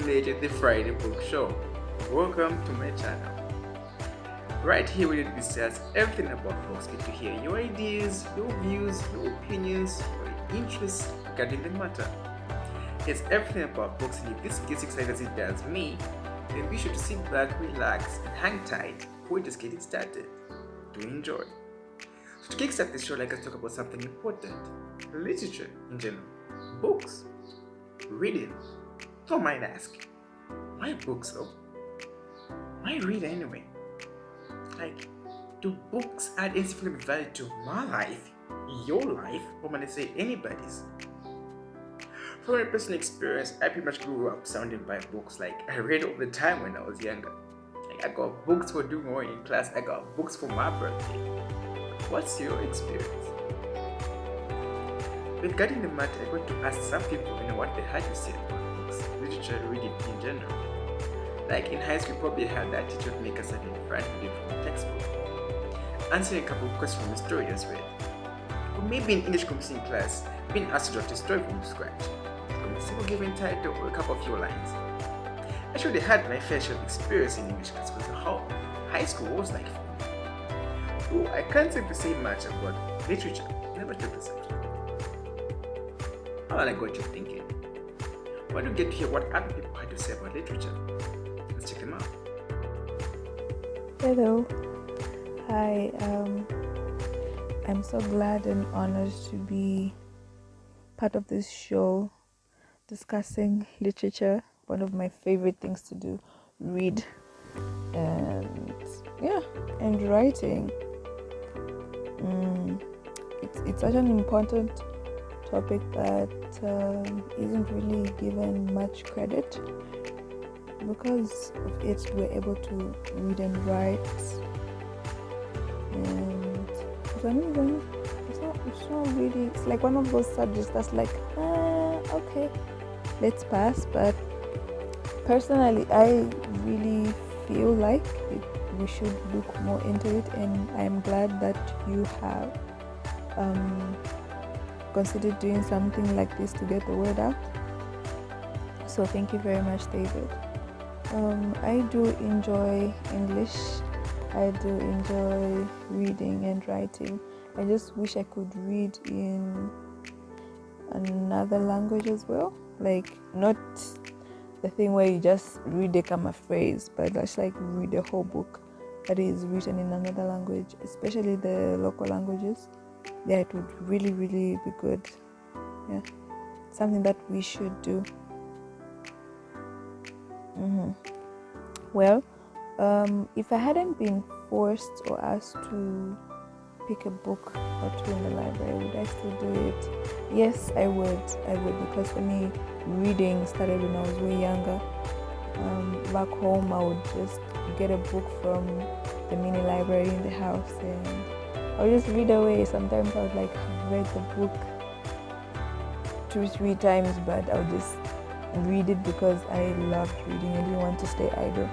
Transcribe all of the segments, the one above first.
Related the Friday Book Show. Welcome to my channel. Right here we discuss everything about books. Get to hear your ideas, your views, your opinions, your interests regarding the matter. It's everything about books, and if this gets excited as it does me, then be sure to sit back, relax, and hang tight. We're just getting started. To enjoy. So to kickstart this show, let's talk about something important: literature in general, books, reading. Don't mind ask, why books though? Why read anyway? Like, do books add any significant value to my life, your life, or when I say anybody's? From my personal experience, I pretty much grew up surrounded by books. Like, I read all the time when I was younger. Like, I got books for doing well in class, I got books for my birthday. What's your experience? Regarding the matter, I got to ask some people what they had to say about books, literature, reading in general. Like in high school, we probably had that teacher would make us stand in front reading from a textbook, answering a couple of questions from a story just read. Or maybe in English composition class, being asked to draft a story from scratch, from a single given title or a couple of few lines. I surely had my fair share of experience in English class because of how high school was like for me. Though I can't say the same much about literature, never took the subject. How I got you thinking. Why do you get to hear what other people had to say about literature? Let's check them out. Hello. Hi. I'm so glad and honored to be part of this show discussing literature, one of my favorite things to do, read and writing. It's such an important topic that isn't really given much credit. Because of it, we're able to read and write, and for some reason, it's not really. It's like one of those subjects that's like, okay, let's pass. But personally, I really feel like we should look more into it, and I'm glad that you have considered doing something like this to get the word out. So thank you very much, David. I do enjoy English. I do enjoy reading and writing. I just wish I could read in another language as well. Like, not the thing where you just read a comma phrase, but just like read a whole book that is written in another language, especially the local languages. Yeah, it would really, really be good. Yeah, something that we should do. Well, if I hadn't been forced or asked to pick a book or two in the library, would I still do it? Yes, I would, because for me, reading started when I was way younger. Back home, I would just get a book from the mini library in the house, and I would just read away. Sometimes I would have read the book 2-3 times, but I would just read it because I loved reading. I didn't want to stay idle.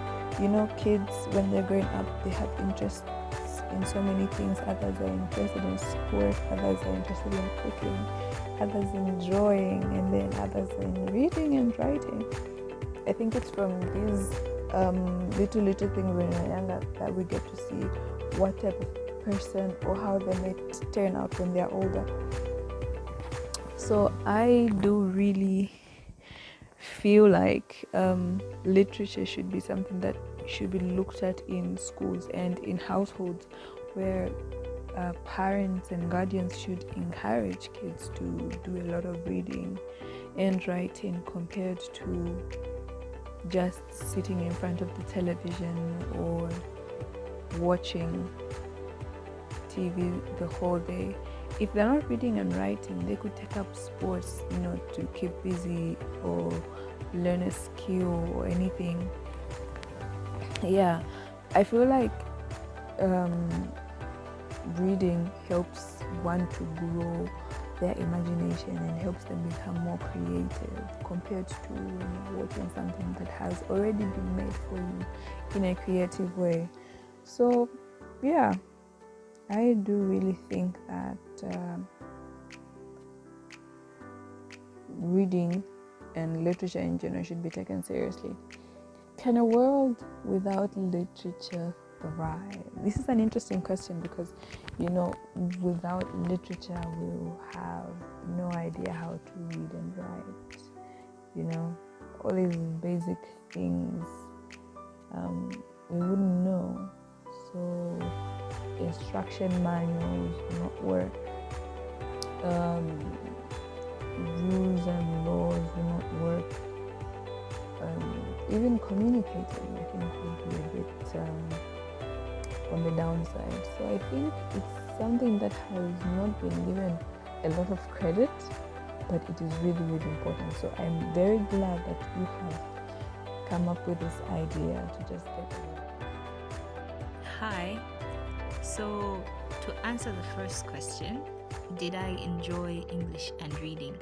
Kids, when they're growing up, they have interests in so many things. Others are interested in sport, others are interested in cooking, others in drawing, and then others in reading and writing. I think it's from these little things when we're younger that we get to see what type of person or how they might turn out when they're older. So I do really feel like literature should be something that should be looked at in schools and in households where parents and guardians should encourage kids to do a lot of reading and writing compared to just sitting in front of the television or watching TV the whole day. If they're not reading and writing, they could take up sports, to keep busy or learn a skill or anything. Yeah, I feel like reading helps one to grow their imagination and helps them become more creative compared to watching something that has already been made for you in a creative way. So, yeah, I do really think that reading and literature in general should be taken seriously. Can a world without literature thrive? This is an interesting question because, without literature, we'll have no idea how to read and write. All these basic things we wouldn't know. So instruction manuals will not work. Rules and laws will not work. Even communicating, I think, would be a bit on the downside. So I think it's something that has not been given a lot of credit, but it is really, really important. So I'm very glad that you have come up with this idea to just get it. Hi. So, to answer the first question, did I enjoy English and reading?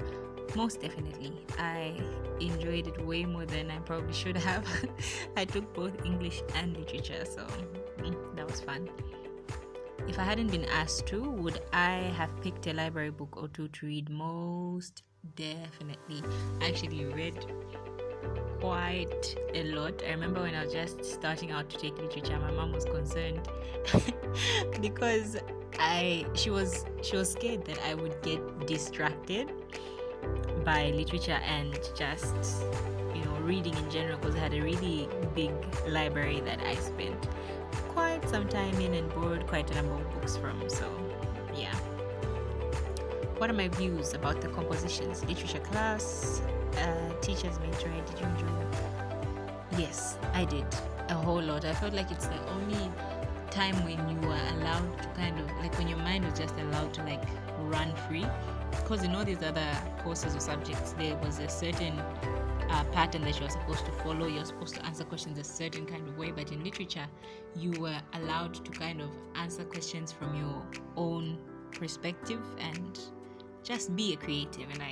Most definitely. I enjoyed it way more than I probably should have. I took both English and literature, so that was fun. If I hadn't been asked to, would I have picked a library book or two to read? Most definitely. I actually read quite a lot. I remember when I was just starting out to take literature, my mom was concerned because she was scared that I would get distracted by literature and just reading in general, because I had a really big library that I spent quite some time in and borrowed quite a number of books from. So yeah. What are my views about the compositions? Literature class, teachers may try. Did you enjoy them? Yes, I did. A whole lot. I felt like it's the only time when you are allowed to kind of, like, when your mind was just allowed to, like, run free. Because in all these other courses or subjects, there was a certain pattern that you're supposed to follow. You're supposed to answer questions a certain kind of way. But in literature, you were allowed to kind of answer questions from your own perspective and just be a creative. And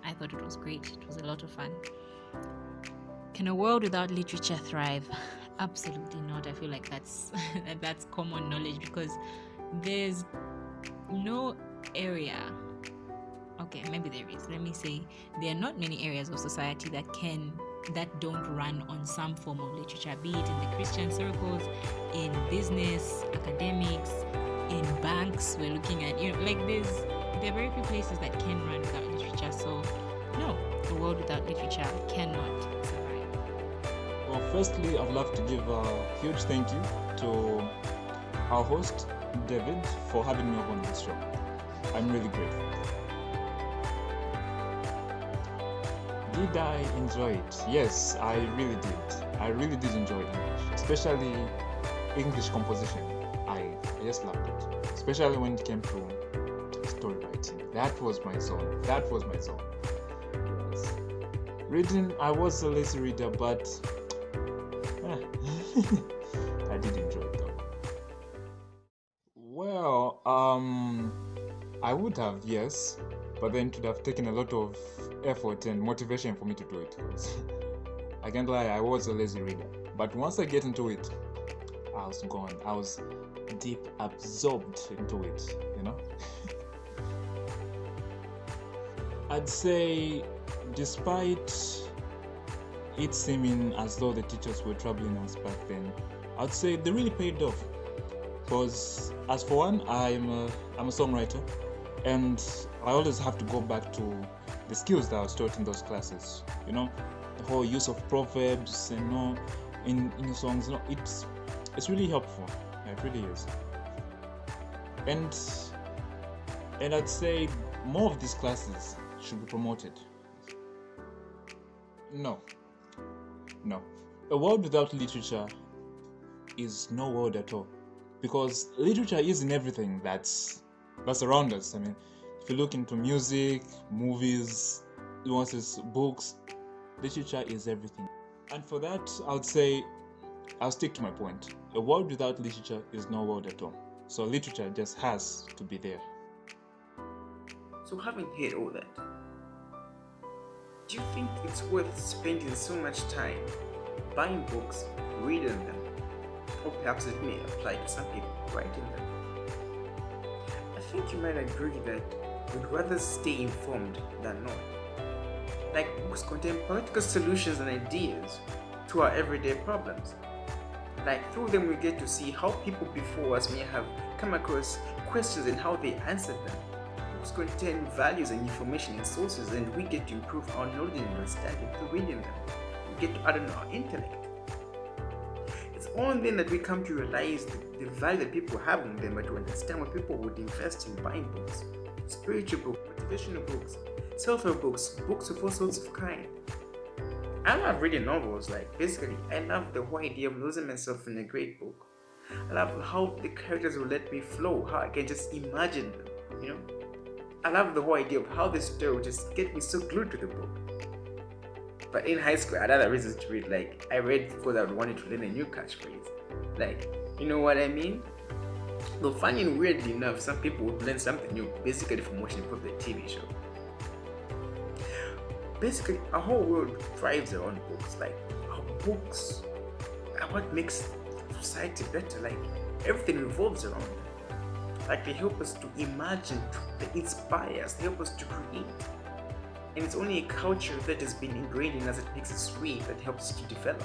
I thought it was great. It was a lot of fun. Can a world without literature thrive? Absolutely not. I feel like that's common knowledge, because there's no area. Okay, maybe there is. Let me say, there are not many areas of society that don't run on some form of literature, be it in the Christian circles, in business, academics, in banks. We're looking at, there are very few places that can run without literature. So no, a world without literature cannot survive. Well, firstly, I'd love to give a huge thank you to our host, David, for having me on this show. I'm really grateful. Did I enjoy it? Yes, I really did. I really did enjoy English, especially English composition. I just loved it, especially when it came to story writing. That was my zone. Yes. Reading, I was a lazy reader, but I did enjoy it though. Well, I would have, yes, but then it would have taken a lot of effort and motivation for me to do it. I can't lie, I was a lazy reader. But once I get into it, I was gone. I was deep absorbed into it, I'd say, despite it seeming as though the teachers were troubling us back then, I'd say they really paid off. Because, as for one, I'm a songwriter, and I always have to go back to the skills that I was taught in those classes. The whole use of proverbs and in your songs. It's really helpful. It really is. And I'd say more of these classes should be promoted. No. A world without literature is no world at all. Because literature is in everything that's around us. I mean, if you look into music, movies, nuances, books, literature is everything. And for that, I would say, I'll stick to my point. A world without literature is no world at all. So literature just has to be there. So having heard all that, do you think it's worth spending so much time buying books, reading them, or perhaps it may apply to some people writing them? I think you might agree that we'd rather stay informed than not. Like, books contain practical solutions and ideas to our everyday problems. Like, through them we get to see how people before us may have come across questions and how they answered them. Books contain values and information and sources, and we get to improve our knowledge and understanding through reading them. We get to add on our intellect. It's only then that we come to realize the value that people have in them, but to understand why people would invest in buying books. Spiritual books, motivational books, self-help books, books of all sorts of kind. I love reading novels. Like, basically, I love the whole idea of losing myself in a great book. I love how the characters will let me flow, how I can just imagine them, I love the whole idea of how the story will just get me so glued to the book. But in high school, I had other reasons to read. Like, I read because I wanted to learn a new catchphrase. Like, you know what I mean? Though funny and weirdly enough, some people would learn something new basically from watching a TV show. Basically, our whole world thrives around books. Like, our books are what makes society better. Like, everything revolves around them. Like, they help us to imagine, they inspire us, they help us to create. And it's only a culture that has been ingrained in us that makes it sweet, that helps us to develop.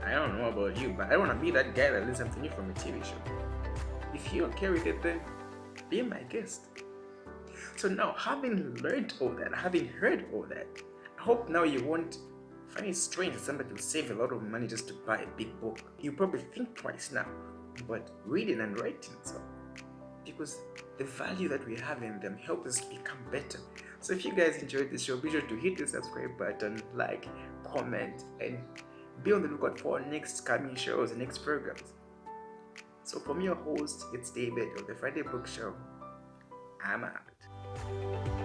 I don't know about you, but I don't want to be that guy that learns something new from a TV show. If you're okay with it, then be my guest. So now, having learned all that, having heard all that, I hope now you won't find it strange that somebody will save a lot of money just to buy a big book. You probably think twice now, but reading and writing, so because the value that we have in them helps us become better. So if you guys enjoyed this show, be sure to hit the subscribe button, like, comment, and be on the lookout for our next coming shows and next programs. So from your host, it's David of the Friday Book Show. I'm out.